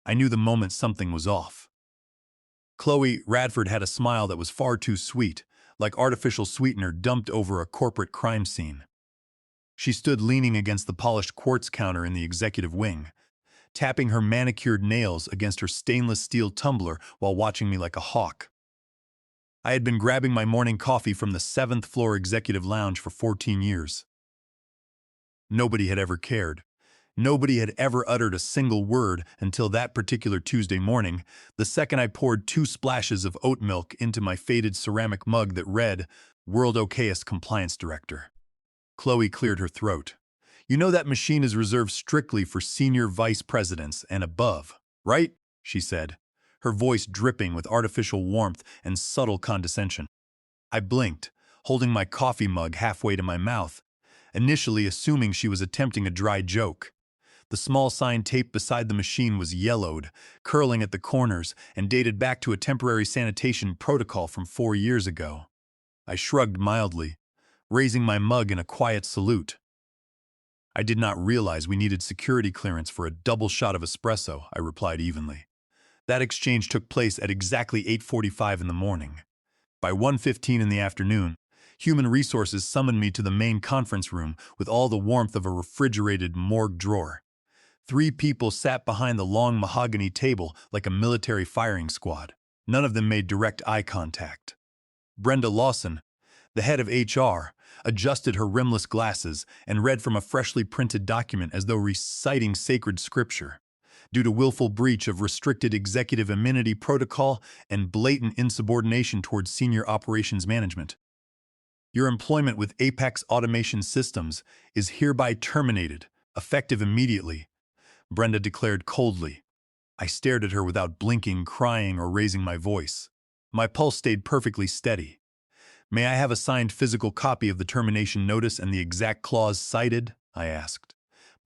I knew the moment something was off. Chloe Radford had a smile that was far too sweet, like artificial sweetener dumped over a corporate crime scene. She stood leaning against the polished quartz counter in the executive wing, tapping her manicured nails against her stainless steel tumbler while watching me like a hawk. I had been grabbing my morning coffee from the 7th floor executive lounge for 14 years. Nobody had ever cared. Nobody had ever uttered a single word until that particular Tuesday morning, the second I poured 2 splashes of oat milk into my faded ceramic mug that read, World Okayest Compliance Director. Chloe cleared her throat. You know that machine is reserved strictly for senior vice presidents and above, right? She said, her voice dripping with artificial warmth and subtle condescension. I blinked, holding my coffee mug halfway to my mouth, initially assuming she was attempting a dry joke. The small sign taped beside the machine was yellowed, curling at the corners, and dated back to a temporary sanitation protocol from 4 years ago. I shrugged mildly, raising my mug in a quiet salute. I did not realize we needed security clearance for a double shot of espresso, I replied evenly. That exchange took place at exactly 8:45 in the morning. By 1:15 in the afternoon, Human Resources summoned me to the main conference room with all the warmth of a refrigerated morgue drawer. 3 people sat behind the long mahogany table like a military firing squad. None of them made direct eye contact. Brenda Lawson, the head of HR, adjusted her rimless glasses and read from a freshly printed document as though reciting sacred scripture. Due to willful breach of restricted executive immunity protocol and blatant insubordination towards senior operations management. Your employment with Apex Automation Systems is hereby terminated, effective immediately, Brenda declared coldly. I stared at her without blinking, crying, or raising my voice. My pulse stayed perfectly steady. May I have a signed physical copy of the termination notice and the exact clause cited? I asked.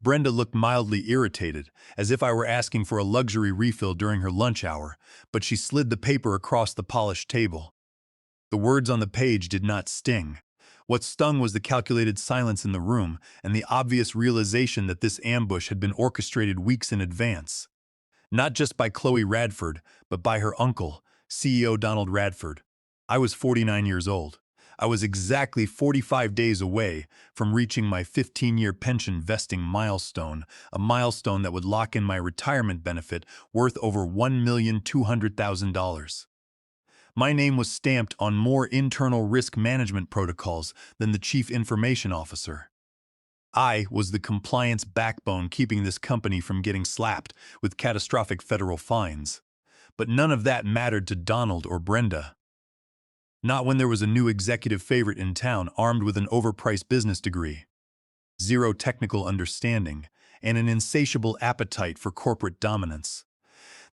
Brenda looked mildly irritated, as if I were asking for a luxury refill during her lunch hour, but she slid the paper across the polished table. The words on the page did not sting. What stung was the calculated silence in the room and the obvious realization that this ambush had been orchestrated weeks in advance. Not just by Chloe Radford, but by her uncle, CEO Donald Radford. I was 49 years old. I was exactly 45 days away from reaching my 15-year pension vesting milestone, a milestone that would lock in my retirement benefit worth over $1,200,000. My name was stamped on more internal risk management protocols than the chief information officer. I was the compliance backbone keeping this company from getting slapped with catastrophic federal fines. But none of that mattered to Donald or Brenda. Not when there was a new executive favorite in town armed with an overpriced business degree, zero technical understanding, and an insatiable appetite for corporate dominance.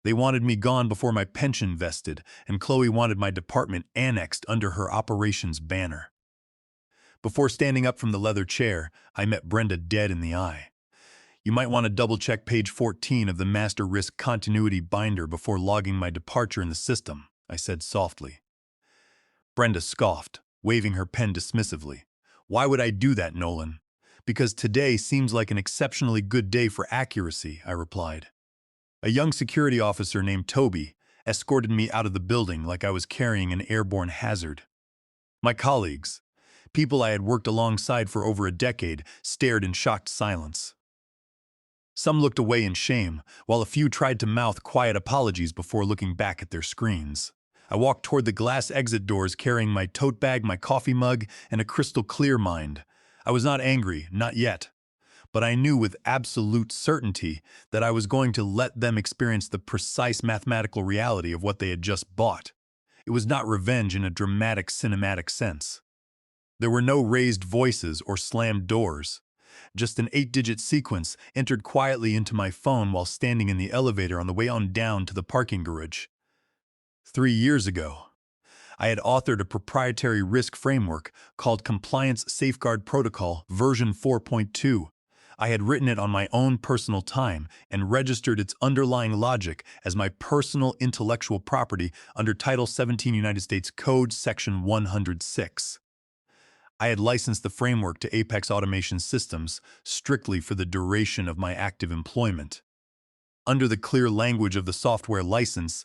They wanted me gone before my pension vested, and Chloe wanted my department annexed under her operations banner. Before standing up from the leather chair, I met Brenda dead in the eye. You might want to double-check page 14 of the Master Risk Continuity Binder before logging my departure in the system, I said softly. Brenda scoffed, waving her pen dismissively. Why would I do that, Nolan? Because today seems like an exceptionally good day for accuracy, I replied. A young security officer named Toby escorted me out of the building like I was carrying an airborne hazard. My colleagues, people I had worked alongside for over a decade, stared in shocked silence. Some looked away in shame, while a few tried to mouth quiet apologies before looking back at their screens. I walked toward the glass exit doors carrying my tote bag, my coffee mug, and a crystal clear mind. I was not angry, not yet. But I knew with absolute certainty that I was going to let them experience the precise mathematical reality of what they had just bought. It was not revenge in a dramatic, cinematic sense. There were no raised voices or slammed doors. Just an 8-digit sequence entered quietly into my phone while standing in the elevator on the way on down to the parking garage. 3 years ago, I had authored a proprietary risk framework called Compliance Safeguard Protocol version 4.2. I had written it on my own personal time and registered its underlying logic as my personal intellectual property under Title 17 United States Code Section 106. I had licensed the framework to Apex Automation Systems strictly for the duration of my active employment. Under the clear language of the software license,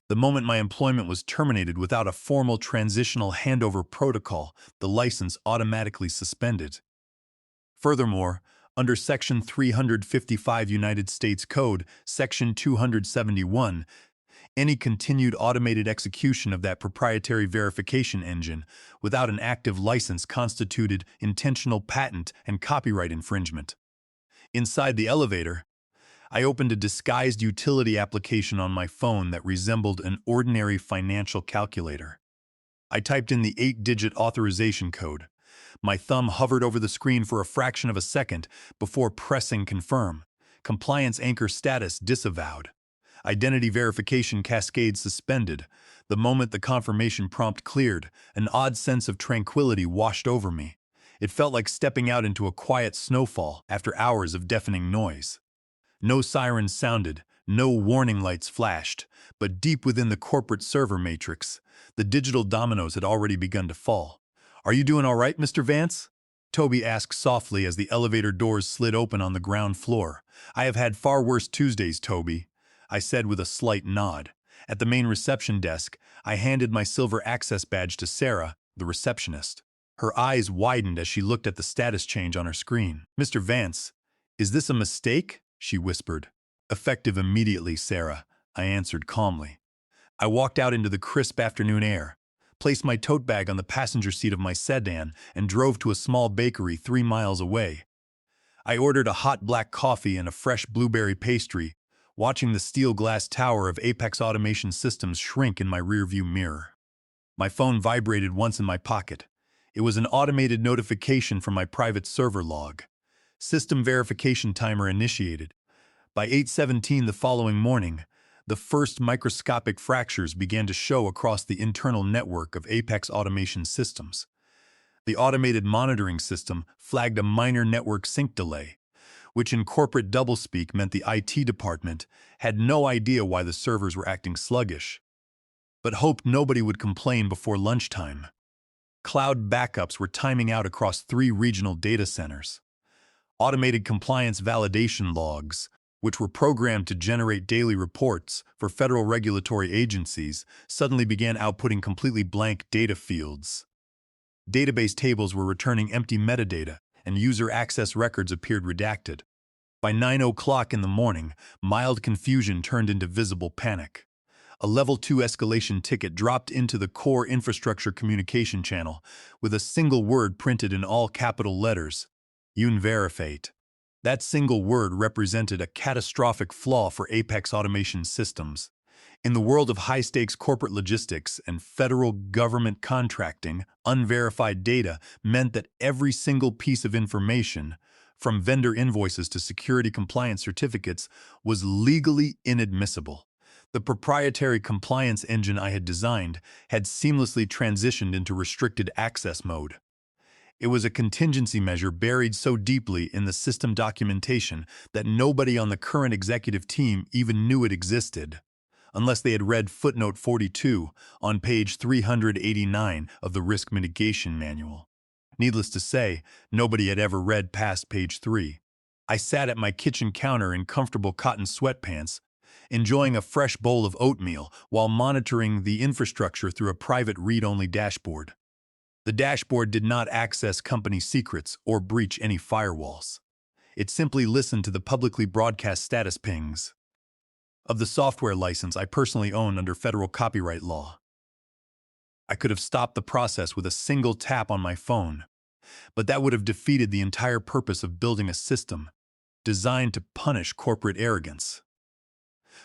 the moment my employment was terminated without a formal transitional handover protocol, the license automatically suspended. Furthermore, under Section 355 United States Code, Section 271, any continued automated execution of that proprietary verification engine without an active license constituted intentional patent and copyright infringement. Inside the elevator, I opened a disguised utility application on my phone that resembled an ordinary financial calculator. I typed in the 8-digit authorization code. My thumb hovered over the screen for a fraction of a second before pressing confirm. Compliance anchor status disavowed. Identity verification cascade suspended. The moment the confirmation prompt cleared, an odd sense of tranquility washed over me. It felt like stepping out into a quiet snowfall after hours of deafening noise. No sirens sounded, no warning lights flashed, but deep within the corporate server matrix, the digital dominoes had already begun to fall. "Are you doing all right, Mr. Vance?" Toby asked softly as the elevator doors slid open on the ground floor. "I have had far worse Tuesdays, Toby," I said with a slight nod. At the main reception desk, I handed my silver access badge to Sarah, the receptionist. Her eyes widened as she looked at the status change on her screen. "Mr. Vance, is this a mistake?" she whispered. "Effective immediately, Sarah," I answered calmly. I walked out into the crisp afternoon air, placed my tote bag on the passenger seat of my sedan, and drove to a small bakery 3 miles away. I ordered a hot black coffee and a fresh blueberry pastry, watching the steel glass tower of Apex Automation Systems shrink in my rearview mirror. My phone vibrated once in my pocket. It was an automated notification from my private server log. System verification timer initiated. By 8:17 the following morning, the first microscopic fractures began to show across the internal network of Apex Automation Systems. The automated monitoring system flagged a minor network sync delay, which in corporate doublespeak meant the IT department had no idea why the servers were acting sluggish, but hoped nobody would complain before lunchtime. Cloud backups were timing out across 3 regional data centers. Automated compliance validation logs, which were programmed to generate daily reports for federal regulatory agencies, suddenly began outputting completely blank data fields. Database tables were returning empty metadata, and user access records appeared redacted. By 9 o'clock in the morning, mild confusion turned into visible panic. A Level 2 escalation ticket dropped into the core infrastructure communication channel with a single word printed in all capital letters: Unverifate. That single word represented a catastrophic flaw for Apex Automation Systems. In the world of high-stakes corporate logistics and federal government contracting, unverified data meant that every single piece of information, from vendor invoices to security compliance certificates, was legally inadmissible. The proprietary compliance engine I had designed had seamlessly transitioned into restricted access mode. It was a contingency measure buried so deeply in the system documentation that nobody on the current executive team even knew it existed, unless they had read footnote 42 on page 389 of the Risk Mitigation Manual. Needless to say, nobody had ever read past page 3. I sat at my kitchen counter in comfortable cotton sweatpants, enjoying a fresh bowl of oatmeal while monitoring the infrastructure through a private read-only dashboard. The dashboard did not access company secrets or breach any firewalls. It simply listened to the publicly broadcast status pings of the software license I personally own under federal copyright law. I could have stopped the process with a single tap on my phone, but that would have defeated the entire purpose of building a system designed to punish corporate arrogance.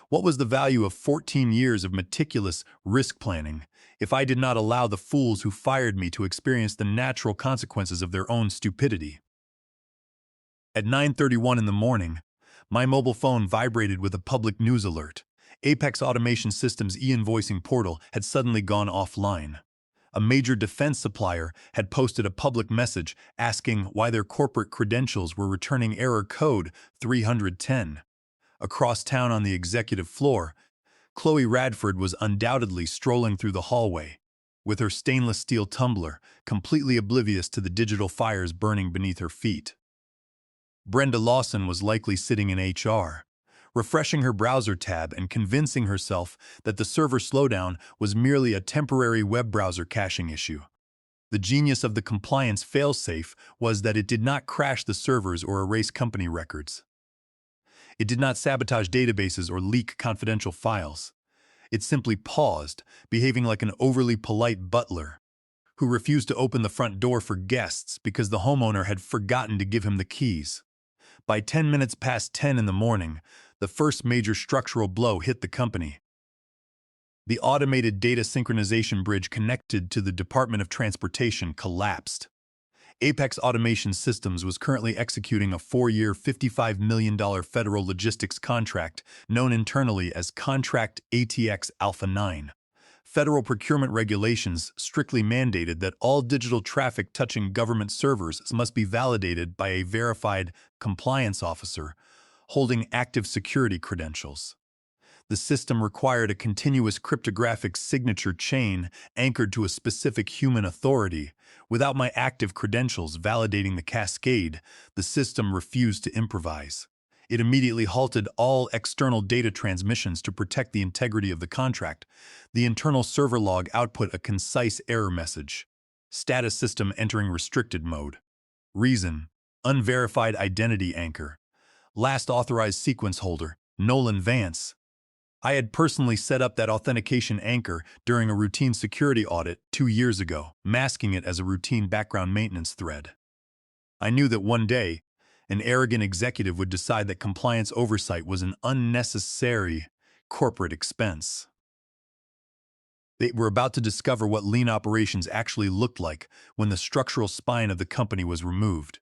What was the value of 14 years of meticulous risk planning if I did not allow the fools who fired me to experience the natural consequences of their own stupidity? At 9:31 in the morning, my mobile phone vibrated with a public news alert. Apex Automation Systems' e-invoicing portal had suddenly gone offline. A major defense supplier had posted a public message asking why their corporate credentials were returning error code 310. Across town on the executive floor, Chloe Radford was undoubtedly strolling through the hallway, with her stainless steel tumbler, completely oblivious to the digital fires burning beneath her feet. Brenda Lawson was likely sitting in HR, refreshing her browser tab and convincing herself that the server slowdown was merely a temporary web browser caching issue. The genius of the compliance failsafe was that it did not crash the servers or erase company records. It did not sabotage databases or leak confidential files. It simply paused, behaving like an overly polite butler who refused to open the front door for guests because the homeowner had forgotten to give him the keys. By 10 minutes past 10 in the morning, the first major structural blow hit the company. The automated data synchronization bridge connected to the Department of Transportation collapsed. Apex Automation Systems was currently executing a 4-year, $55 million federal logistics contract known internally as Contract ATX Alpha 9. Federal procurement regulations strictly mandated that all digital traffic touching government servers must be validated by a verified compliance officer holding active security credentials. The system required a continuous cryptographic signature chain anchored to a specific human authority. Without my active credentials validating the cascade, the system refused to improvise. It immediately halted all external data transmissions to protect the integrity of the contract. The internal server log output a concise error message. Status system entering restricted mode. Reason: unverified identity anchor. Last authorized sequence holder: Nolan Vance. I had personally set up that authentication anchor during a routine security audit 2 years ago, masking it as a routine background maintenance thread. I knew that one day, an arrogant executive would decide that compliance oversight was an unnecessary corporate expense. They were about to discover what lean operations actually looked like when the structural spine of the company was removed.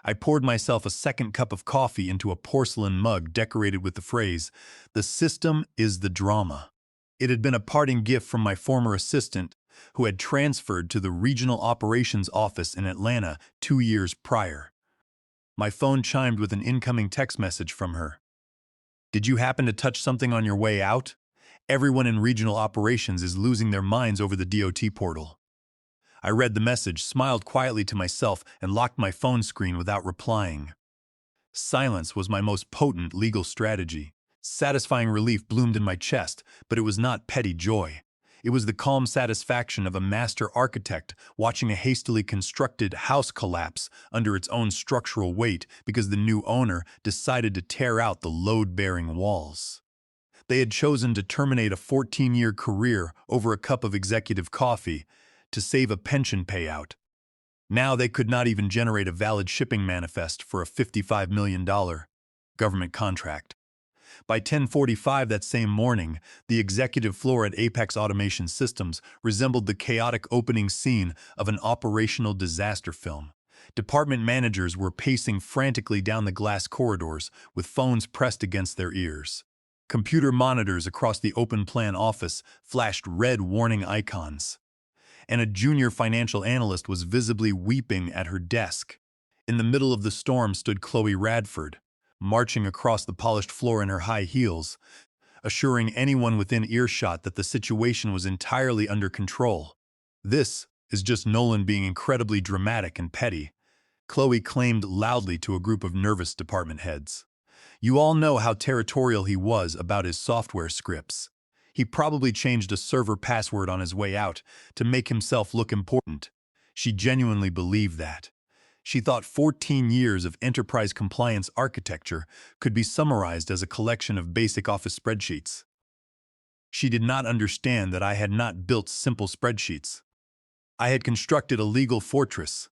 I poured myself a second cup of coffee into a porcelain mug decorated with the phrase, "The system is the drama." It had been a parting gift from my former assistant, who had transferred to the regional operations office in Atlanta 2 years prior. My phone chimed with an incoming text message from her. "Did you happen to touch something on your way out? Everyone in regional operations is losing their minds over the DOT portal." I read the message, smiled quietly to myself, and locked my phone screen without replying. Silence was my most potent legal strategy. Satisfying relief bloomed in my chest, but it was not petty joy. It was the calm satisfaction of a master architect watching a hastily constructed house collapse under its own structural weight because the new owner decided to tear out the load-bearing walls. They had chosen to terminate a 14-year career over a cup of executive coffee to save a pension payout. Now they could not even generate a valid shipping manifest for a $55 million government contract. By 10:45 that same morning, the executive floor at Apex Automation Systems resembled the chaotic opening scene of an operational disaster film. Department managers were pacing frantically down the glass corridors with phones pressed against their ears. Computer monitors across the open-plan office flashed red warning icons, and a junior financial analyst was visibly weeping at her desk. In the middle of the storm stood Chloe Radford, marching across the polished floor in her high heels, assuring anyone within earshot that the situation was entirely under control. "This is just Nolan being incredibly dramatic and petty," Chloe claimed loudly to a group of nervous department heads. "You all know how territorial he was about his software scripts. He probably changed a server password on his way out to make himself look important." She genuinely believed that. She thought 14 years of enterprise compliance architecture could be summarized as a collection of basic office spreadsheets. She did not understand that I had not built simple spreadsheets. I had constructed a legal fortress,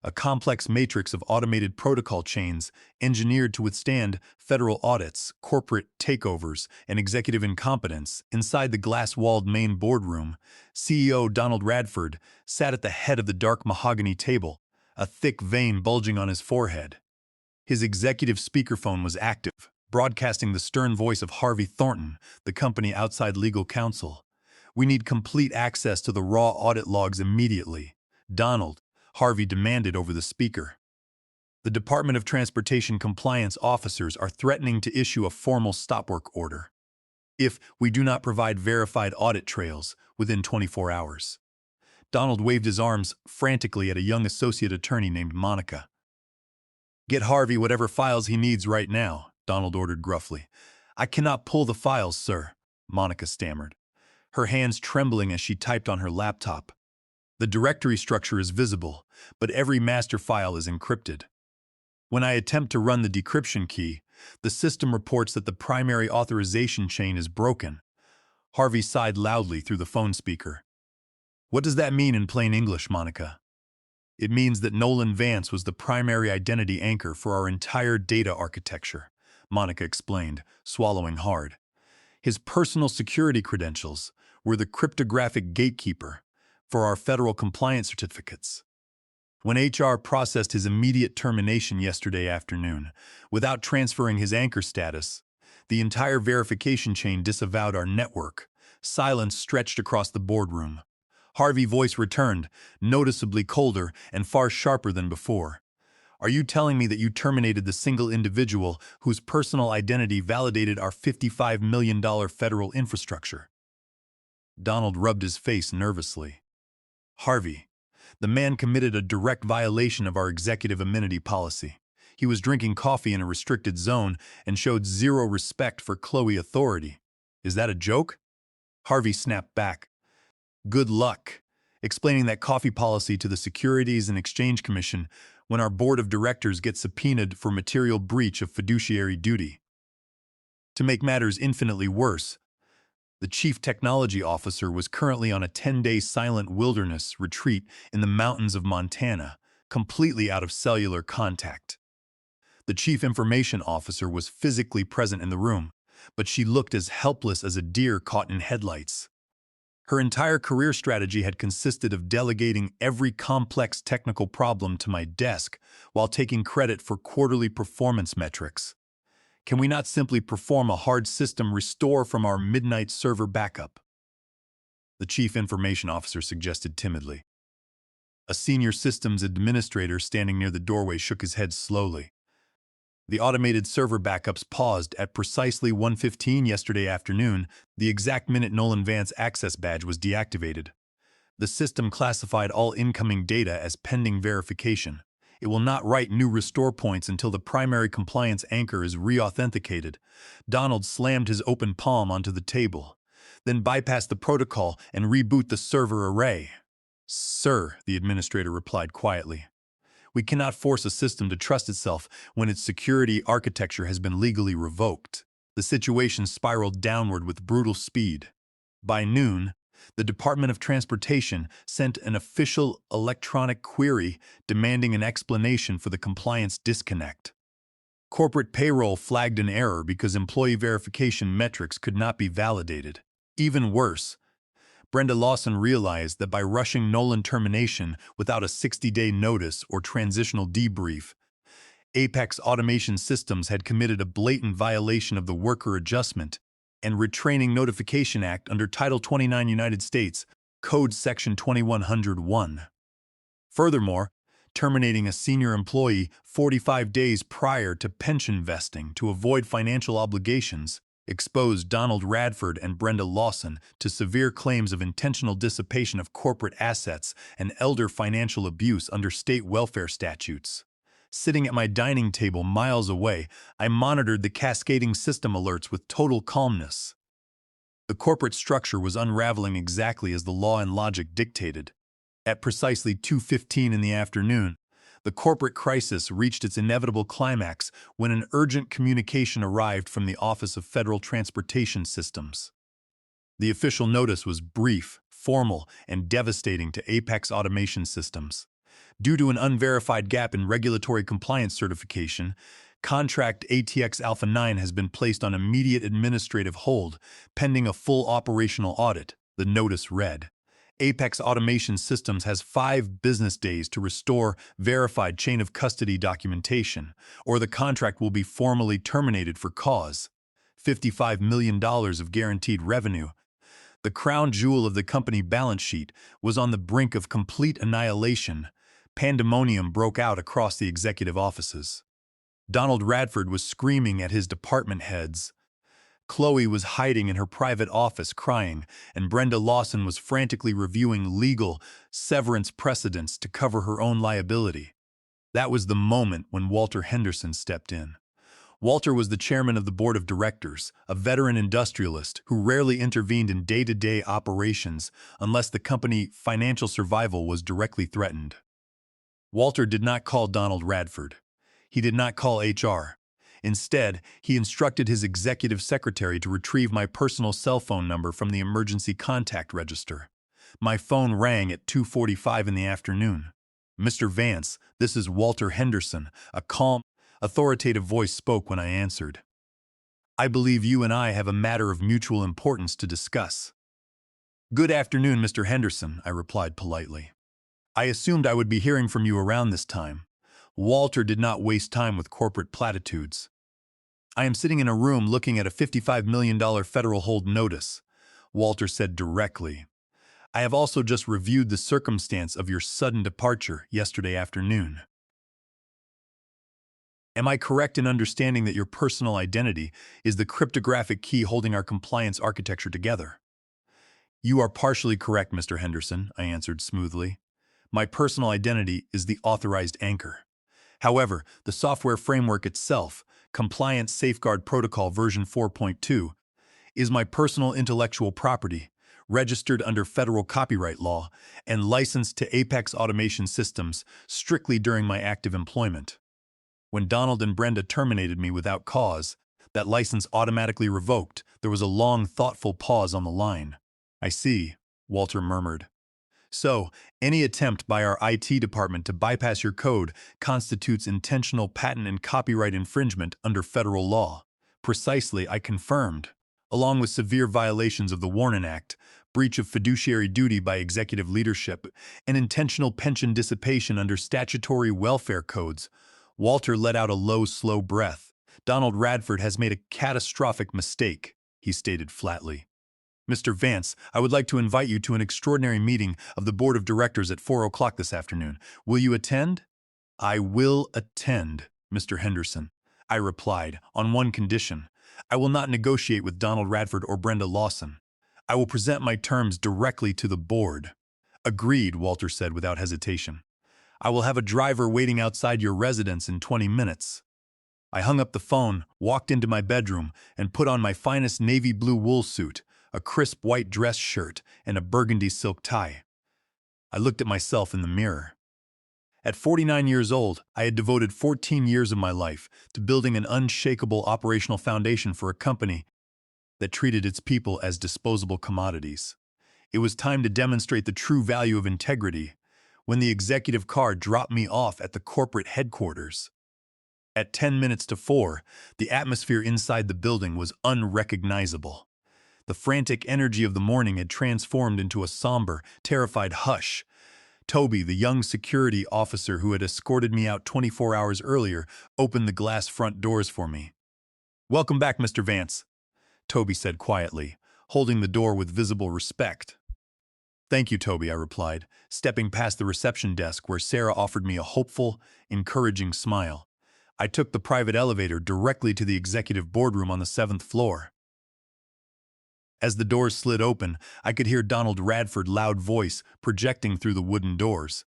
a complex matrix of automated protocol chains engineered to withstand federal audits, corporate takeovers, and executive incompetence. Inside the glass-walled main boardroom, CEO Donald Radford sat at the head of the dark mahogany table, a thick vein bulging on his forehead. His executive speakerphone was active, broadcasting the stern voice of Harvey Thornton, the company outside legal counsel. "We need complete access to the raw audit logs immediately, Donald," Harvey demanded over the speaker. "The Department of Transportation compliance officers are threatening to issue a formal stop-work order if we do not provide verified audit trails within 24 hours. Donald waved his arms frantically at a young associate attorney named Monica. "Get Harvey whatever files he needs right now," Donald ordered gruffly. "I cannot pull the files, sir," Monica stammered, her hands trembling as she typed on her laptop. "The directory structure is visible, but every master file is encrypted. When I attempt to run the decryption key, the system reports that the primary authorization chain is broken." Harvey sighed loudly through the phone speaker. "What does that mean in plain English, Monica?" "It means that Nolan Vance was the primary identity anchor for our entire data architecture," Monica explained, swallowing hard. "His personal security credentials were the cryptographic gatekeeper for our federal compliance certificates. When HR processed his immediate termination yesterday afternoon, without transferring his anchor status, the entire verification chain disavowed our network." Silence stretched across the boardroom. Harvey's voice returned, noticeably colder and far sharper than before. "Are you telling me that you terminated the single individual whose personal identity validated our $55 million federal infrastructure?" Donald rubbed his face nervously. "Harvey, the man committed a direct violation of our executive amenity policy. He was drinking coffee in a restricted zone and showed zero respect for Chloe authority. Is that a joke?" Harvey snapped back. "Good luck explaining that coffee policy to the Securities and Exchange Commission when our board of directors gets subpoenaed for material breach of fiduciary duty." To make matters infinitely worse, the chief technology officer was currently on a 10-day silent wilderness retreat in the mountains of Montana, completely out of cellular contact. The chief information officer was physically present in the room, but she looked as helpless as a deer caught in headlights. Her entire career strategy had consisted of delegating every complex technical problem to my desk while taking credit for quarterly performance metrics. "Can we not simply perform a hard system restore from our midnight server backup?" the chief information officer suggested timidly. A senior systems administrator standing near the doorway shook his head slowly. "The automated server backups paused at precisely 1:15 yesterday afternoon, the exact minute Nolan Vance's access badge was deactivated. The system classified all incoming data as pending verification. It will not write new restore points until the primary compliance anchor is re-authenticated." Donald slammed his open palm onto the table, "Then bypass the protocol and reboot the server array." "Sir," the administrator replied quietly, "we cannot force a system to trust itself when its security architecture has been legally revoked." The situation spiraled downward with brutal speed. By noon, the Department of Transportation sent an official electronic query demanding an explanation for the compliance disconnect. Corporate payroll flagged an error because employee verification metrics could not be validated. Even worse, Brenda Lawson realized that by rushing Nolan termination without a 60-day notice or transitional debrief, Apex Automation Systems had committed a blatant violation of the Worker Adjustment and Retraining Notification Act under Title 29 United States Code Section 2101. Furthermore, terminating a senior employee 45 days prior to pension vesting to avoid financial obligations exposed Donald Radford and Brenda Lawson to severe claims of intentional dissipation of corporate assets and elder financial abuse under state welfare statutes. Sitting at my dining table miles away, I monitored the cascading system alerts with total calmness. The corporate structure was unraveling exactly as the law and logic dictated. At precisely 2:15 in the afternoon, the corporate crisis reached its inevitable climax when an urgent communication arrived from the Office of Federal Transportation Systems. The official notice was brief, formal, and devastating to Apex Automation Systems. Due to an unverified gap in regulatory compliance certification, contract ATX Alpha 9 has been placed on immediate administrative hold, pending a full operational audit, the notice read. Apex Automation Systems has 5 business days to restore verified chain of custody documentation, or the contract will be formally terminated for cause. $55 million of guaranteed revenue. The crown jewel of the company balance sheet was on the brink of complete annihilation. Pandemonium broke out across the executive offices. Donald Radford was screaming at his department heads. Chloe was hiding in her private office crying, and Brenda Lawson was frantically reviewing legal severance precedents to cover her own liability. That was the moment when Walter Henderson stepped in. Walter was the chairman of the board of directors, a veteran industrialist who rarely intervened in day-to-day operations unless the company's financial survival was directly threatened. Walter did not call Donald Radford. He did not call HR. Instead, he instructed his executive secretary to retrieve my personal cell phone number from the emergency contact register. My phone rang at 2:45 in the afternoon. "Mr. Vance, this is Walter Henderson," a calm, authoritative voice spoke when I answered. "I believe you and I have a matter of mutual importance to discuss." "Good afternoon, Mr. Henderson," I replied politely. "I assumed I would be hearing from you around this time." Walter did not waste time with corporate platitudes. "I am sitting in a room looking at a $55 million federal hold notice," Walter said directly. "I have also just reviewed the circumstance of your sudden departure yesterday afternoon. Am I correct in understanding that your personal identity is the cryptographic key holding our compliance architecture together?" "You are partially correct, Mr. Henderson," I answered smoothly. "My personal identity is the authorized anchor. However, the software framework itself, Compliance Safeguard Protocol version 4.2, is my personal intellectual property, registered under federal copyright law and licensed to Apex Automation Systems strictly during my active employment. When Donald and Brenda terminated me without cause, that license automatically revoked. There was a long, thoughtful pause on the line. "I see," Walter murmured. "So, any attempt by our IT department to bypass your code constitutes intentional patent and copyright infringement under federal law." "Precisely," I confirmed, "along with severe violations of the Warren Act, breach of fiduciary duty by executive leadership, and intentional pension dissipation under statutory welfare codes." Walter let out a low, slow breath. "Donald Radford has made a catastrophic mistake," he stated flatly. "Mr. Vance, I would like to invite you to an extraordinary meeting of the board of directors at 4 o'clock this afternoon. Will you attend?" "I will attend, Mr. Henderson," I replied, "on one condition. I will not negotiate with Donald Radford or Brenda Lawson. I will present my terms directly to the board." "Agreed," Walter said without hesitation. "I will have a driver waiting outside your residence in 20 minutes. I hung up the phone, walked into my bedroom, and put on my finest navy blue wool suit, a crisp white dress shirt, and a burgundy silk tie. I looked at myself in the mirror. At 49 years old, I had devoted 14 years of my life to building an unshakable operational foundation for a company that treated its people as disposable commodities. It was time to demonstrate the true value of integrity when the executive car dropped me off at the corporate headquarters. At 10 minutes to 4, the atmosphere inside the building was unrecognizable. The frantic energy of the morning had transformed into a somber, terrified hush. Toby, the young security officer who had escorted me out 24 hours earlier, opened the glass front doors for me. "Welcome back, Mr. Vance," Toby said quietly, holding the door with visible respect. "Thank you, Toby," I replied, stepping past the reception desk where Sarah offered me a hopeful, encouraging smile. I took the private elevator directly to the executive boardroom on the 7th floor. As the doors slid open, I could hear Donald Radford's loud voice projecting through the wooden doors,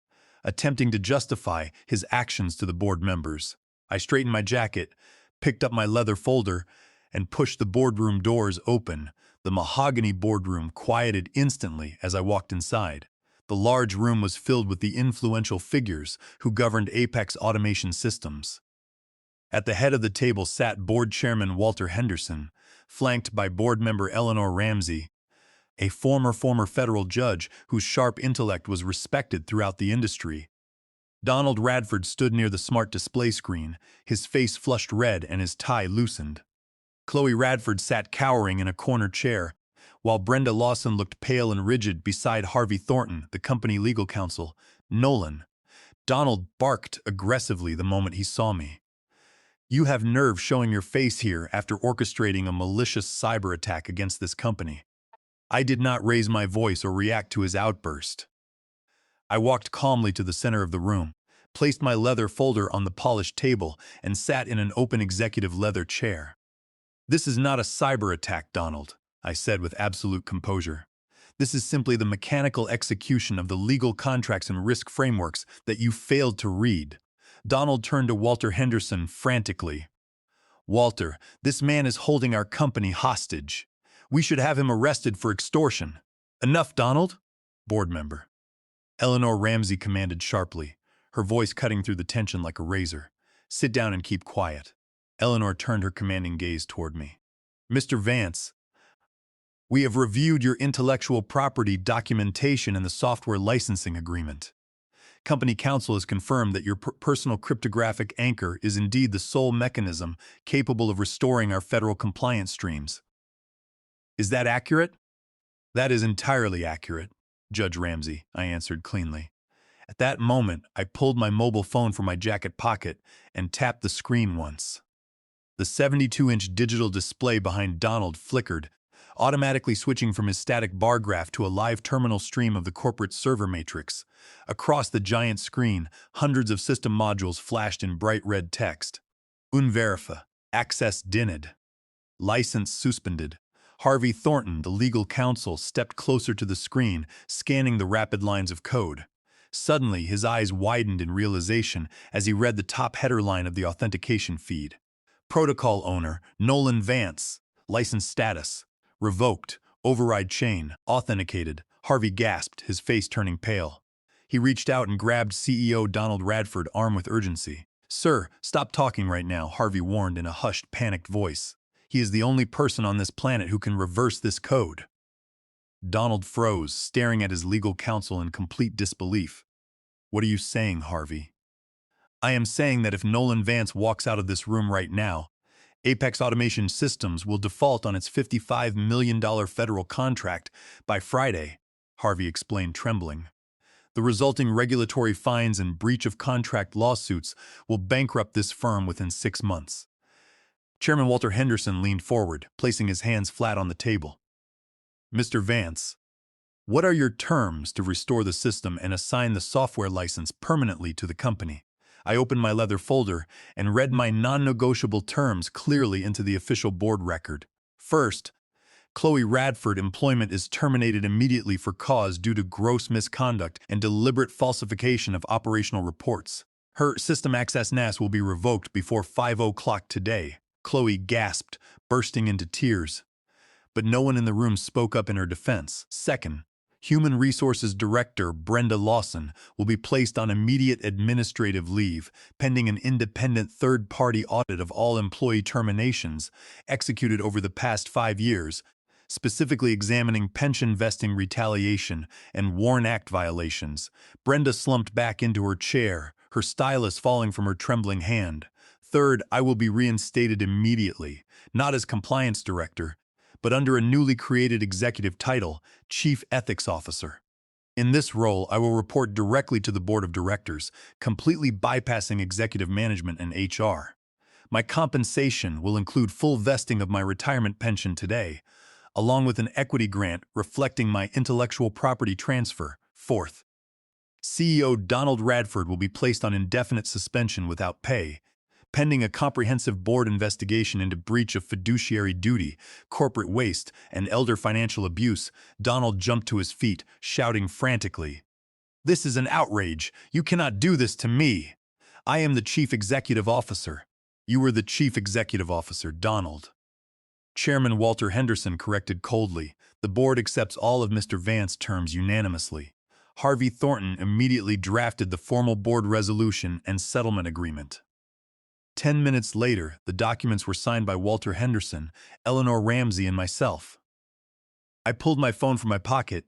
attempting to justify his actions to the board members. I straightened my jacket, picked up my leather folder, and pushed the boardroom doors open. The mahogany boardroom quieted instantly as I walked inside. The large room was filled with the influential figures who governed Apex Automation Systems. At the head of the table sat board chairman Walter Henderson, flanked by board member Eleanor Ramsey, a former federal judge whose sharp intellect was respected throughout the industry. Donald Radford stood near the smart display screen, his face flushed red and his tie loosened. Chloe Radford sat cowering in a corner chair, while Brenda Lawson looked pale and rigid beside Harvey Thornton, the company legal counsel. "Nolan." Donald barked aggressively the moment he saw me. "You have nerve showing your face here after orchestrating a malicious cyber attack against this company." I did not raise my voice or react to his outburst. I walked calmly to the center of the room, placed my leather folder on the polished table, and sat in an open executive leather chair. "This is not a cyber attack, Donald," I said with absolute composure. "This is simply the mechanical execution of the legal contracts and risk frameworks that you failed to read." Donald turned to Walter Henderson frantically. Walter, this man is holding our company hostage. We should have him arrested for extortion. Enough, Donald? Board member. Eleanor Ramsey commanded sharply, her voice cutting through the tension like a razor. Sit down and keep quiet. Eleanor turned her commanding gaze toward me. Mr. Vance, we have reviewed your intellectual property documentation and the software licensing agreement. Company counsel has confirmed that your personal cryptographic anchor is indeed the sole mechanism capable of restoring our federal compliance streams. Is that accurate? That is entirely accurate, Judge Ramsey, I answered cleanly. At that moment, I pulled my mobile phone from my jacket pocket and tapped the screen once. The 72-inch digital display behind Donald flickered, automatically switching from his static bar graph to a live terminal stream of the corporate server matrix. Across the giant screen, hundreds of system modules flashed in bright red text. Unverify. Access denied. License suspended. Harvey Thornton, the legal counsel, stepped closer to the screen, scanning the rapid lines of code. Suddenly, his eyes widened in realization as he read the top header line of the authentication feed. Protocol owner, Nolan Vance. License status. Revoked. Override chain. Authenticated. Harvey gasped, his face turning pale. He reached out and grabbed CEO Donald Radford, arm with urgency. Sir, stop talking right now, Harvey warned in a hushed, panicked voice. He is the only person on this planet who can reverse this code. Donald froze, staring at his legal counsel in complete disbelief. What are you saying, Harvey? I am saying that if Nolan Vance walks out of this room right now, Apex Automation Systems will default on its $55 million federal contract by Friday, Harvey explained, trembling. The resulting regulatory fines and breach of contract lawsuits will bankrupt this firm within 6 months. Chairman Walter Henderson leaned forward, placing his hands flat on the table. Mr. Vance, what are your terms to restore the system and assign the software license permanently to the company? I opened my leather folder and read my non-negotiable terms clearly into the official board record. First, Chloe Radford employment is terminated immediately for cause due to gross misconduct and deliberate falsification of operational reports. Her system access NAS will be revoked before 5 o'clock today. Chloe gasped, bursting into tears. But no one in the room spoke up in her defense. Second, Human Resources Director Brenda Lawson will be placed on immediate administrative leave, pending an independent third-party audit of all employee terminations executed over the past 5 years, specifically examining pension vesting retaliation and WARN Act violations. Brenda slumped back into her chair, her stylus falling from her trembling hand. Third, I will be reinstated immediately, not as compliance director, but under a newly created executive title, Chief Ethics Officer. In this role, I will report directly to the board of directors, completely bypassing executive management and HR. My compensation will include full vesting of my retirement pension today, along with an equity grant reflecting my intellectual property transfer. Fourth, CEO Donald Radford will be placed on indefinite suspension without pay, pending a comprehensive board investigation into breach of fiduciary duty, corporate waste, and elder financial abuse. Donald jumped to his feet, shouting frantically, "This is an outrage! You cannot do this to me! I am the Chief Executive Officer." "You were the Chief Executive Officer, Donald." Chairman Walter Henderson corrected coldly. "The board accepts all of Mr. Vance's terms unanimously." Harvey Thornton immediately drafted the formal board resolution and settlement agreement. 10 minutes later, the documents were signed by Walter Henderson, Eleanor Ramsey, and myself. I pulled my phone from my pocket,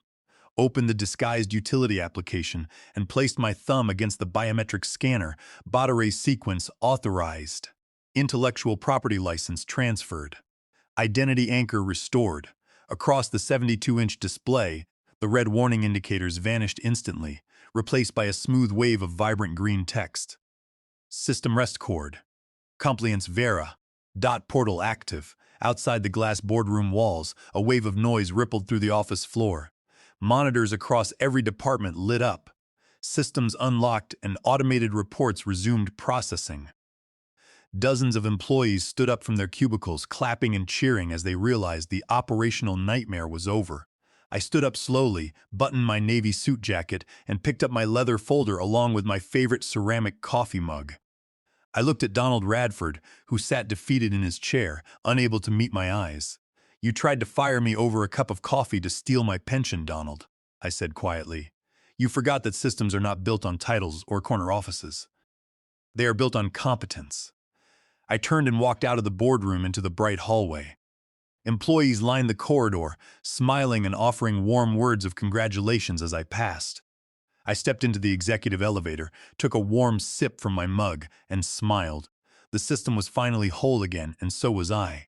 opened the disguised utility application, and placed my thumb against the biometric scanner. Baudry sequence authorized. Intellectual property license transferred. Identity anchor restored. Across the 72-inch display, the red warning indicators vanished instantly, replaced by a smooth wave of vibrant green text. System rest cord. Compliance Vera. Dot portal active. Outside the glass boardroom walls, a wave of noise rippled through the office floor. Monitors across every department lit up. Systems unlocked and automated reports resumed processing. Dozens of employees stood up from their cubicles, clapping and cheering as they realized the operational nightmare was over. I stood up slowly, buttoned my navy suit jacket, and picked up my leather folder along with my favorite ceramic coffee mug. I looked at Donald Radford, who sat defeated in his chair, unable to meet my eyes. "You tried to fire me over a cup of coffee to steal my pension, Donald," I said quietly. "You forgot that systems are not built on titles or corner offices. They are built on competence." I turned and walked out of the boardroom into the bright hallway. Employees lined the corridor, smiling and offering warm words of congratulations as I passed. I stepped into the executive elevator, took a warm sip from my mug, and smiled. The system was finally whole again, and so was I.